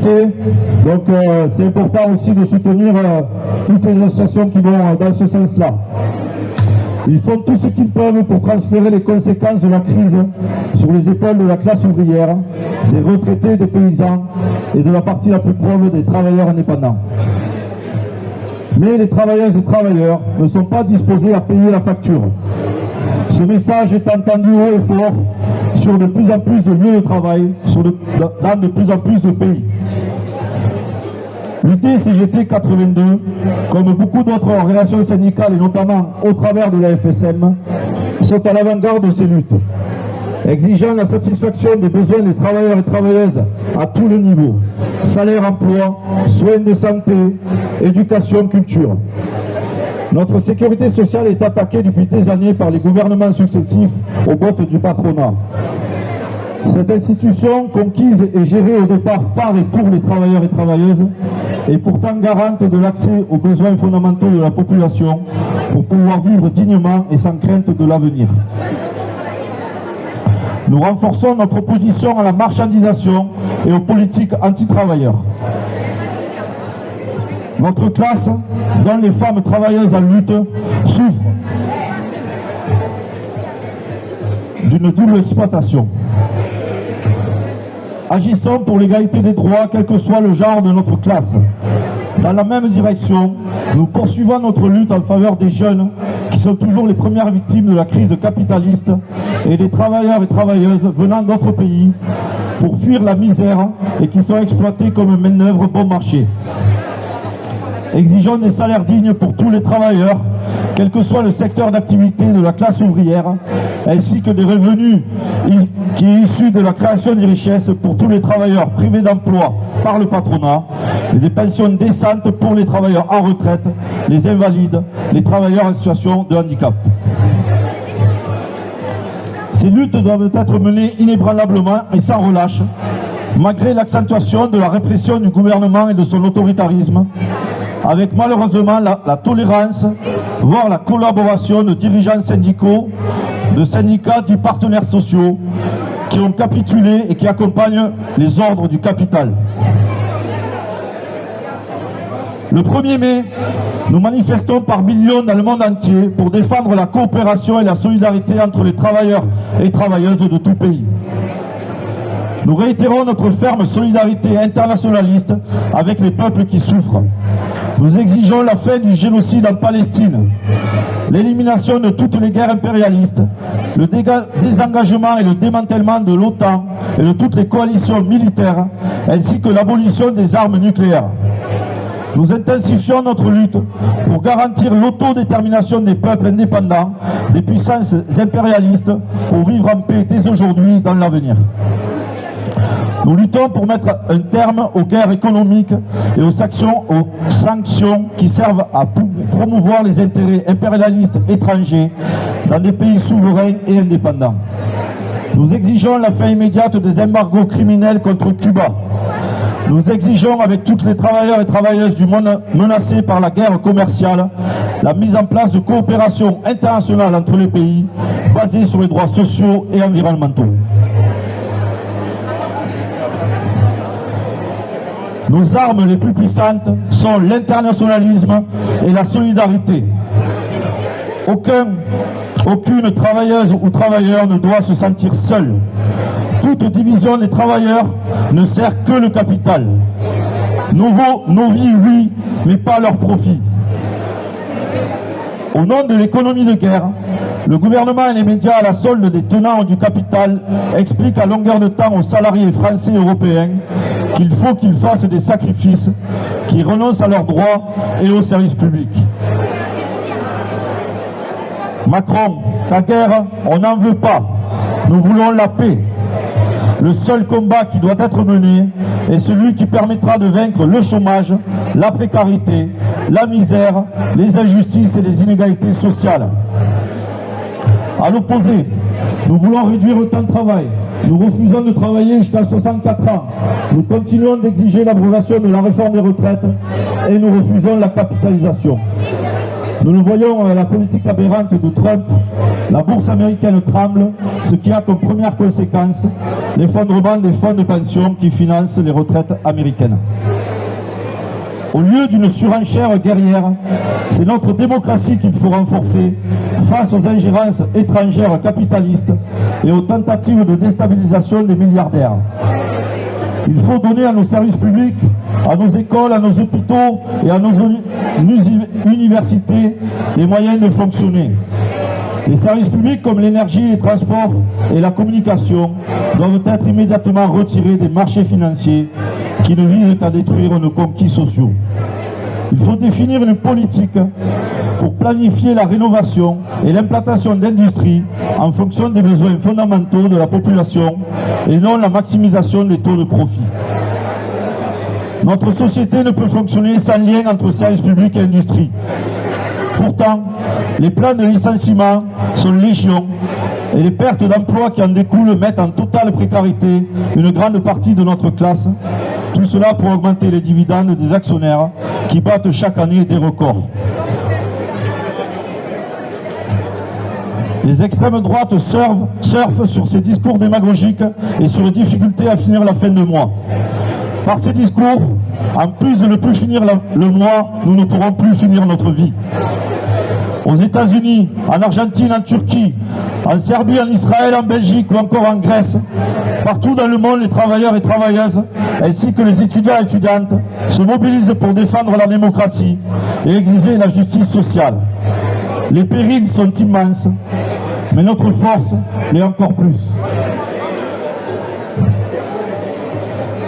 fait. Donc c'est important aussi de soutenir toutes les associations qui vont dans ce sens-là. Ils font tout ce qu'ils peuvent pour transférer les conséquences de la crise sur les épaules de la classe ouvrière, des retraités, des paysans et de la partie la plus pauvre des travailleurs indépendants. Mais les travailleuses et travailleurs ne sont pas disposés à payer la facture. Ce message est entendu haut et fort sur de plus en plus de lieux de travail, dans de plus en plus de pays. L'UT-CGT 82, comme beaucoup d'autres organisations syndicales et notamment au travers de la FSM, sont à l'avant-garde de ces luttes, exigeant la satisfaction des besoins des travailleurs et travailleuses à tous les niveaux, salaire, emploi, soins de santé, éducation, culture. Notre sécurité sociale est attaquée depuis des années par les gouvernements successifs aux bottes du patronat. Cette institution, conquise et gérée au départ par et pour les travailleurs et travailleuses, est pourtant garante de l'accès aux besoins fondamentaux de la population pour pouvoir vivre dignement et sans crainte de l'avenir. Nous renforçons notre opposition à la marchandisation et aux politiques anti-travailleurs. Notre classe, dont les femmes travailleuses en lutte, souffre d'une double exploitation. Agissons pour l'égalité des droits, quel que soit le genre de notre classe. Dans la même direction, nous poursuivons notre lutte en faveur des jeunes qui sont toujours les premières victimes de la crise capitaliste et des travailleurs et travailleuses venant d'autres pays pour fuir la misère et qui sont exploités comme main-d'œuvre bon marché. Exigeons des salaires dignes pour tous les travailleurs, quel que soit le secteur d'activité de la classe ouvrière, ainsi que des revenus qui est issu de la création des richesses pour tous les travailleurs privés d'emploi par le patronat, et des pensions décentes pour les travailleurs en retraite, les invalides, les travailleurs en situation de handicap. Ces luttes doivent être menées inébranlablement et sans relâche, malgré l'accentuation de la répression du gouvernement et de son autoritarisme, avec malheureusement la tolérance, voire la collaboration de dirigeants syndicaux, de syndicats dits partenaires sociaux, qui ont capitulé et qui accompagnent les ordres du capital. Le 1er mai, nous manifestons par millions dans le monde entier pour défendre la coopération et la solidarité entre les travailleurs et travailleuses de tout pays. Nous réitérons notre ferme solidarité internationaliste avec les peuples qui souffrent. Nous exigeons la fin du génocide en Palestine, l'élimination de toutes les guerres impérialistes, le désengagement et le démantèlement de l'OTAN et de toutes les coalitions militaires, ainsi que l'abolition des armes nucléaires. Nous intensifions notre lutte pour garantir l'autodétermination des peuples indépendants, des puissances impérialistes, pour vivre en paix dès aujourd'hui dans l'avenir. Nous luttons pour mettre un terme aux guerres économiques et aux sanctions qui servent à promouvoir les intérêts impérialistes étrangers dans des pays souverains et indépendants. Nous exigeons la fin immédiate des embargos criminels contre Cuba. Nous exigeons avec tous les travailleurs et travailleuses du monde menacés par la guerre commerciale la mise en place de coopération internationale entre les pays basée sur les droits sociaux et environnementaux. Nos armes les plus puissantes sont l'internationalisme et la solidarité. Aucune travailleuse ou travailleur ne doit se sentir seul. Toute division des travailleurs ne sert que le capital. Nos vies, oui, mais pas leur profit. Au nom de l'économie de guerre, le gouvernement et les médias à la solde des tenants du capital expliquent à longueur de temps aux salariés français et européens qu'il faut qu'ils fassent des sacrifices, qu'ils renoncent à leurs droits et aux services publics. Macron, ta guerre, on n'en veut pas. Nous voulons la paix. Le seul combat qui doit être mené est celui qui permettra de vaincre le chômage, la précarité, la misère, les injustices et les inégalités sociales. À l'opposé, nous voulons réduire le temps de travail. Nous refusons de travailler jusqu'à 64 ans. Nous continuons d'exiger l'abrogation de la réforme des retraites et nous refusons la capitalisation. Nous le voyons, la politique aberrante de Trump La bourse américaine tremble, ce qui a comme première conséquence l'effondrement des fonds de pension qui financent les retraites américaines. Au lieu d'une surenchère guerrière, c'est notre démocratie qu'il faut renforcer face aux ingérences étrangères capitalistes et aux tentatives de déstabilisation des milliardaires. Il faut donner à nos services publics, à nos écoles, à nos hôpitaux et à nos universités les moyens de fonctionner. Les services publics comme l'énergie, les transports et la communication doivent être immédiatement retirés des marchés financiers qui ne visent qu'à détruire nos conquis sociaux. Il faut définir une politique pour planifier la rénovation et l'implantation d'industries en fonction des besoins fondamentaux de la population et non la maximisation des taux de profit. Notre société ne peut fonctionner sans lien entre services publics et industrie. Pourtant, les plans de licenciement sont légion et les pertes d'emplois qui en découlent mettent en totale précarité une grande partie de notre classe. Tout cela pour augmenter les dividendes des actionnaires qui battent chaque année des records. Les extrêmes droites surfent sur ces discours démagogiques et sur les difficultés à finir la fin de mois. Par ces discours, en plus de ne plus finir le mois, nous ne pourrons plus finir notre vie. Aux États-Unis, en Argentine, en Turquie, en Serbie, en Israël, en Belgique ou encore en Grèce, partout dans le monde, les travailleurs et travailleuses, ainsi que les étudiants et étudiantes, se mobilisent pour défendre la démocratie et exiger la justice sociale. Les périls sont immenses, mais notre force l'est encore plus.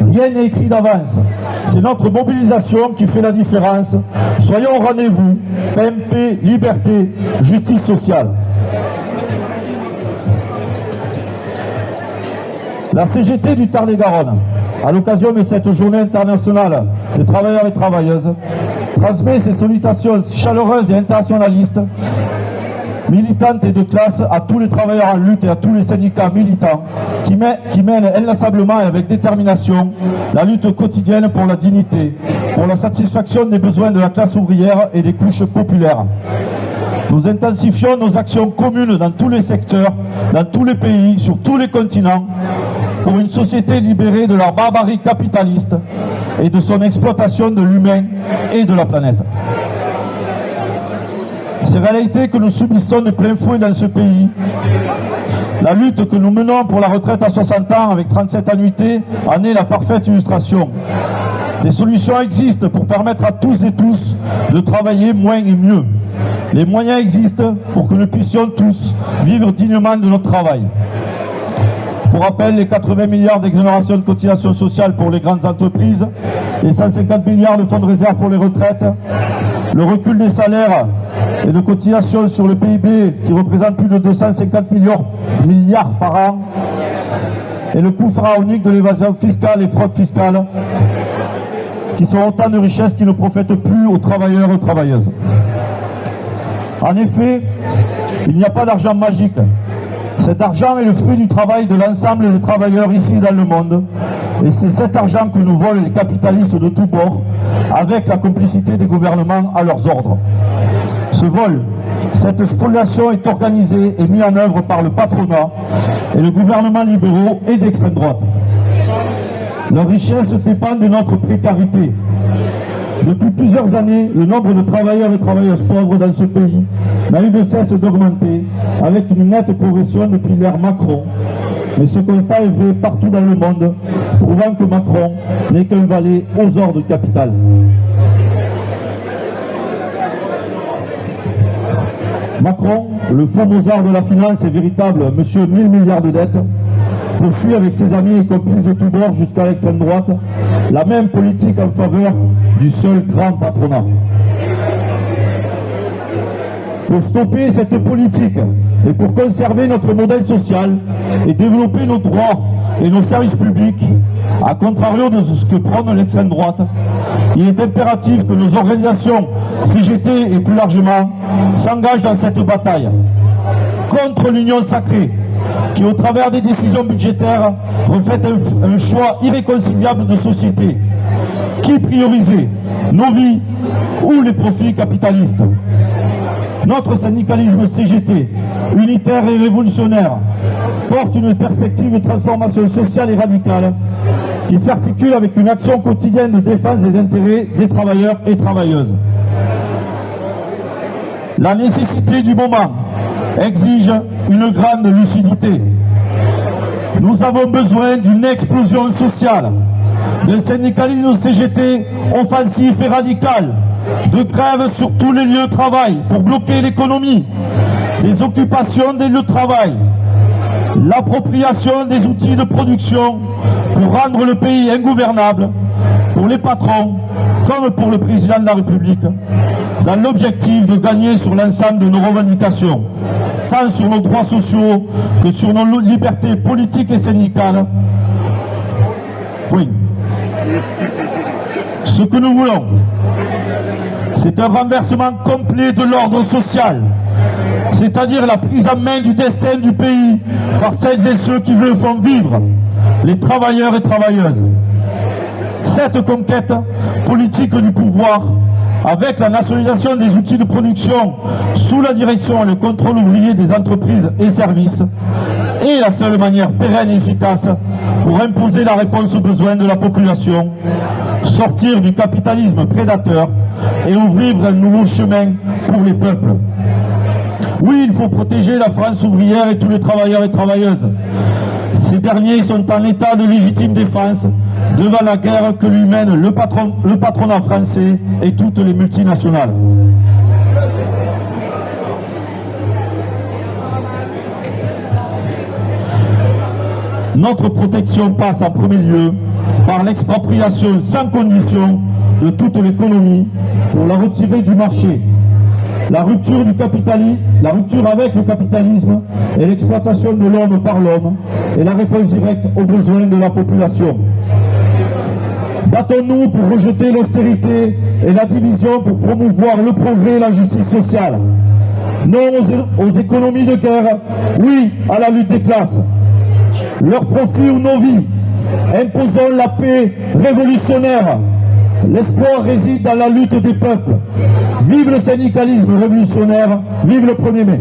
Rien n'est écrit d'avance. C'est notre mobilisation qui fait la différence. Soyons au rendez-vous. paix, liberté, justice sociale. La CGT du Tarn-et-Garonne, à l'occasion de cette journée internationale des travailleurs et travailleuses, transmet ses salutations chaleureuses et internationalistes, militantes et de classe à tous les travailleurs en lutte et à tous les syndicats militants qui mènent inlassablement et avec détermination la lutte quotidienne pour la dignité, pour la satisfaction des besoins de la classe ouvrière et des couches populaires. Nous intensifions nos actions communes dans tous les secteurs, dans tous les pays, sur tous les continents, pour une société libérée de la barbarie capitaliste et de son exploitation de l'humain et de la planète. Ces réalités que nous subissons de plein fouet dans ce pays, la lutte que nous menons pour la retraite à 60 ans avec 37 annuités en est la parfaite illustration. Des solutions existent pour permettre à tous et tous de travailler moins et mieux. Les moyens existent pour que nous puissions tous vivre dignement de notre travail. Pour rappel, les 80 milliards d'exonération de cotisations sociales pour les grandes entreprises, les 150 milliards de fonds de réserve pour les retraites, le recul des salaires et de cotisations sur le PIB qui représente plus de 250 milliards par an, et le coût pharaonique de l'évasion fiscale et fraude fiscale, qui sont autant de richesses qui ne profitent plus aux travailleurs et aux travailleuses. En effet, il n'y a pas d'argent magique. Cet argent est le fruit du travail de l'ensemble des travailleurs ici dans le monde. Et c'est cet argent que nous volent les capitalistes de tous bords, avec la complicité des gouvernements à leurs ordres. Ce vol, cette spoliation est organisée et mise en œuvre par le patronat et le gouvernement libéraux et d'extrême droite. Leur richesse dépend de notre précarité. Depuis plusieurs années, le nombre de travailleurs et travailleuses pauvres dans ce pays n'a eu de cesse d'augmenter, avec une nette progression depuis l'ère Macron. Mais ce constat est vrai partout dans le monde, prouvant que Macron n'est qu'un valet aux ordres du capital. Macron, le faux Mozart de la finance et véritable monsieur 1000 milliards de dettes, poursuit avec ses amis et complices de tous bords jusqu'à l'extrême droite la même politique en faveur du seul grand patronat. Pour stopper cette politique et pour conserver notre modèle social et développer nos droits et nos services publics, à contrario de ce que prône l'extrême droite, il est impératif que nos organisations CGT et plus largement s'engagent dans cette bataille contre l'union sacrée qui, au travers des décisions budgétaires, reflète un choix irréconciliable de société. Qui prioriser, nos vies ou les profits capitalistes? Notre syndicalisme CGT unitaire et révolutionnaire, porte une perspective de transformation sociale et radicale qui s'articule avec une action quotidienne de défense des intérêts des travailleurs et travailleuses. La nécessité du moment exige une grande lucidité. Nous avons besoin d'une explosion sociale, d'un syndicalisme CGT offensif et radical, de grève sur tous les lieux de travail pour bloquer l'économie, des occupations des lieux de travail, l'appropriation des outils de production pour rendre le pays ingouvernable pour les patrons comme pour le président de la République, dans l'objectif de gagner sur l'ensemble de nos revendications, tant sur nos droits sociaux que sur nos libertés politiques et syndicales. Oui. Ce que nous voulons, c'est un renversement complet de l'ordre social, c'est-à-dire la prise en main du destin du pays par celles et ceux qui le font vivre, les travailleurs et travailleuses. Cette conquête politique du pouvoir, avec la nationalisation des outils de production sous la direction et le contrôle ouvrier des entreprises et services, est la seule manière pérenne et efficace pour imposer la réponse aux besoins de la population, sortir du capitalisme prédateur et ouvrir un nouveau chemin pour les peuples. Oui, il faut protéger la France ouvrière et tous les travailleurs et travailleuses. Ces derniers sont en état de légitime défense devant la guerre que lui mène le patronat français et toutes les multinationales. Notre protection passe en premier lieu par l'expropriation sans condition de toute l'économie pour la retirer du marché. La rupture avec le capitalisme et l'exploitation de l'homme par l'homme est la réponse directe aux besoins de la population. Battons-nous pour rejeter l'austérité et la division pour promouvoir le progrès et la justice sociale. Non aux économies de guerre, oui à la lutte des classes. Leur profit ou nos vies. Imposons la paix révolutionnaire. L'espoir réside dans la lutte des peuples. Vive le syndicalisme révolutionnaire, vive le 1er mai.